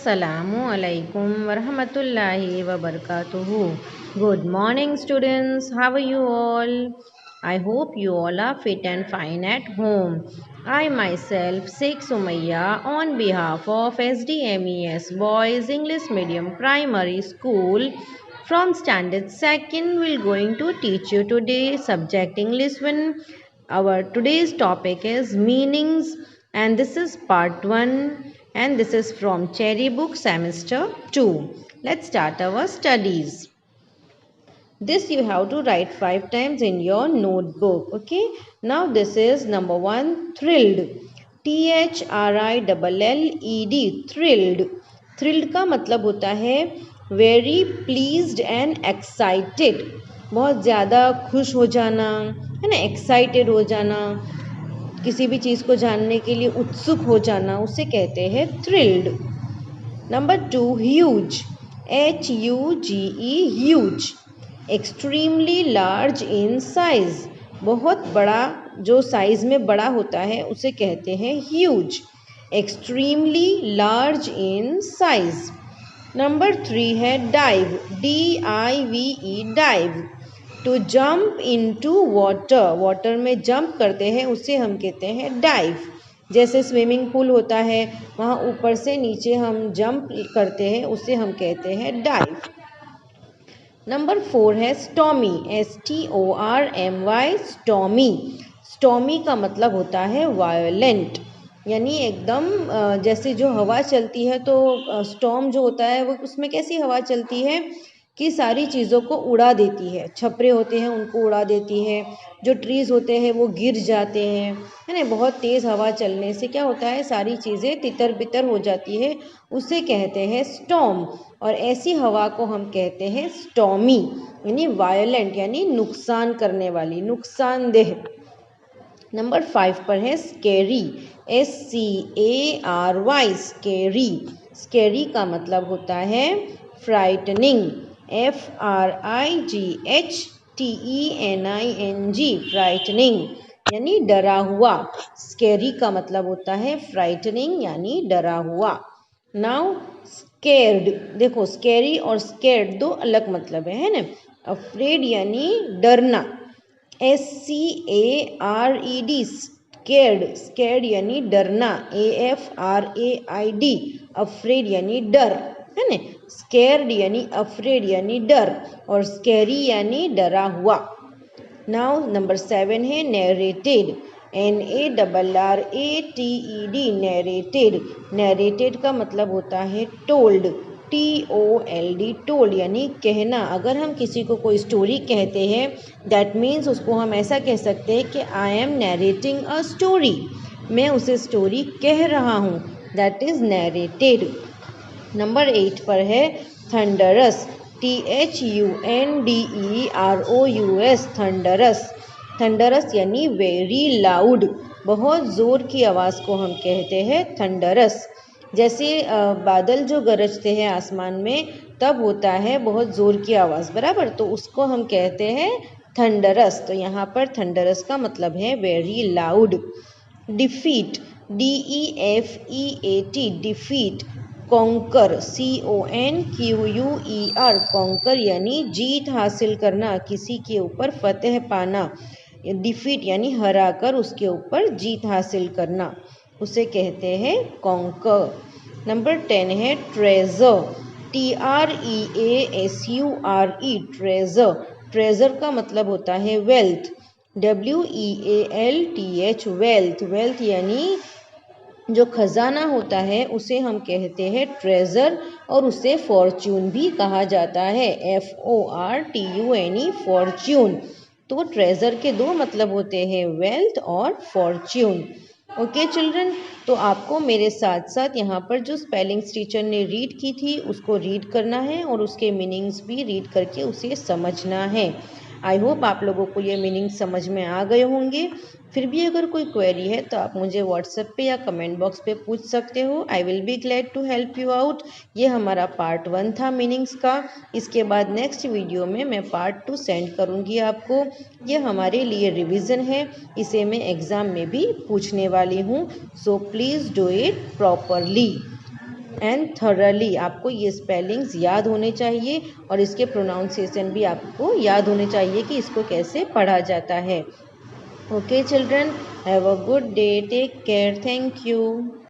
Assalamu alaikum warahmatullahi wabarakatuhu. Good morning, students. How are you all? I hope you all are fit and fine at home. I myself, Sheikh Sumayya, on behalf of SDMES Boys English Medium Primary School from Standard 2nd, will going to teach you today subject English 1. Our today's topic is meanings, and this is part 1, and this is from Cherry Book semester 2. Let's start our studies. This you have to write 5 times in your notebook. Okay, now this is number 1, thrilled. THRILLED, thrilled. Thrilled का मतलब होता है very pleased and excited, बहुत ज़्यादा खुश हो जाना है ना, एक्साइटेड हो जाना, किसी भी चीज़ को जानने के लिए उत्सुक हो जाना, उसे कहते हैं thrilled. Number 2, huge. HUGE, huge. Extremely large in size, बहुत बड़ा, जो साइज में बड़ा होता है उसे कहते हैं huge. Extremely large in size. Number 3 है dive. DIVE, dive. To jump into water, water में जंप करते हैं उसे हम कहते हैं डाइव. जैसे स्विमिंग पूल होता है, वहाँ ऊपर से नीचे हम जंप करते हैं उसे हम कहते हैं डाइव. नंबर 4 है स्टॉमी. STORMY, stormy. स्टॉमी का मतलब होता है वायोलेंट, यानी एकदम जैसे जो हवा चलती है, तो स्टॉर्म जो होता है वो उसमें कैसी हवा चलती है कि सारी चीज़ों को उड़ा देती है. छपरे होते हैं उनको उड़ा देती है, जो ट्रीज़ होते हैं वो गिर जाते हैं, है ना. बहुत तेज़ हवा चलने से क्या होता है, सारी चीज़ें तितर बितर हो जाती है, उसे कहते हैं स्टॉर्म. और ऐसी हवा को हम कहते हैं स्टॉमी, यानी वायलेंट, यानी नुकसान करने वाली, नुकसानदेह. नंबर 5 पर है स्केरी. SCARY, scary. स्केरी का मतलब होता है फ्राइटनिंग. FRIGHTENING, फ्राइटनिंग, यानी डरा हुआ. स्केरी का मतलब होता है फ्राइटनिंग, यानी डरा हुआ. Now scared. देखो, स्केरी और स्केर्ड दो अलग मतलब है ना. अफ्रेड यानी डरना. SCARED, scared. स्केर्ड यानी डरना. AFRAID, अफ्रेड यानी डर, है ना. स्केर्ड यानी अफ्रेड यानी डर, और स्केरी यानी डरा हुआ. नाउ नंबर 7 है नैरेटेड. NARRATED, narrated. नैरेटेड का मतलब होता है टोल्ड. TOLD, टोल्ड, यानी कहना. अगर हम किसी को कोई स्टोरी कहते हैं, दैट मीन्स उसको हम ऐसा कह सकते हैं कि आई एम नैरेटिंग अ स्टोरी, मैं उसे स्टोरी कह रहा हूँ, दैट इज़ नैरेटेड. नंबर 8 पर है थंडरस. THUNDEROUS, thunderous. थंडरस यानी वेरी लाउड, बहुत ज़ोर की आवाज़ को हम कहते हैं थंडरस. जैसे बादल जो गरजते हैं आसमान में, तब होता है बहुत ज़ोर की आवाज़, बराबर, तो उसको हम कहते हैं थंडरस. तो यहाँ पर थंडरस का मतलब है very loud. Defeat. DEFEAT, defeat. Conquer. CONQUER, conquer यानी जीत हासिल करना, किसी के ऊपर फतेह पाना. डिफीट यानी हरा कर उसके ऊपर जीत हासिल करना, उसे कहते हैं कॉन्कर. नंबर 10 है ट्रेजर. TREASURE, treasure. ट्रेजर का मतलब होता है वेल्थ. WEALTH, wealth. वेल्थ यानी जो खजाना होता है उसे हम कहते हैं ट्रेजर, और उसे फॉर्च्यून भी कहा जाता है. FORTUNE, Fortune. तो ट्रेजर के दो मतलब होते हैं, वेल्थ और फॉर्च्यून. ओके चिल्ड्रन, तो आपको मेरे साथ साथ यहाँ पर जो स्पेलिंग्स टीचर ने रीड की थी उसको रीड करना है, और उसके मीनिंग्स भी रीड करके उसे समझना है. आई होप आप लोगों को ये मीनिंग समझ में आ गए होंगे. फिर भी अगर कोई क्वेरी है तो आप मुझे व्हाट्सएप पे या कमेंट बॉक्स पे पूछ सकते हो. I will be glad to help you out. ये हमारा पार्ट 1 था मीनिंग्स का. इसके बाद नेक्स्ट वीडियो में मैं पार्ट 2 सेंड करूँगी आपको. ये हमारे लिए रिवीजन है, इसे मैं एग्ज़ाम में भी पूछने वाली हूँ. So please do it properly. And thoroughly. आपको ये स्पेलिंग्स याद होने चाहिए और इसके प्रोनाउंसिएशन भी आपको याद होने चाहिए कि इसको कैसे पढ़ा जाता है। Okay children, have a good day, take care, thank you.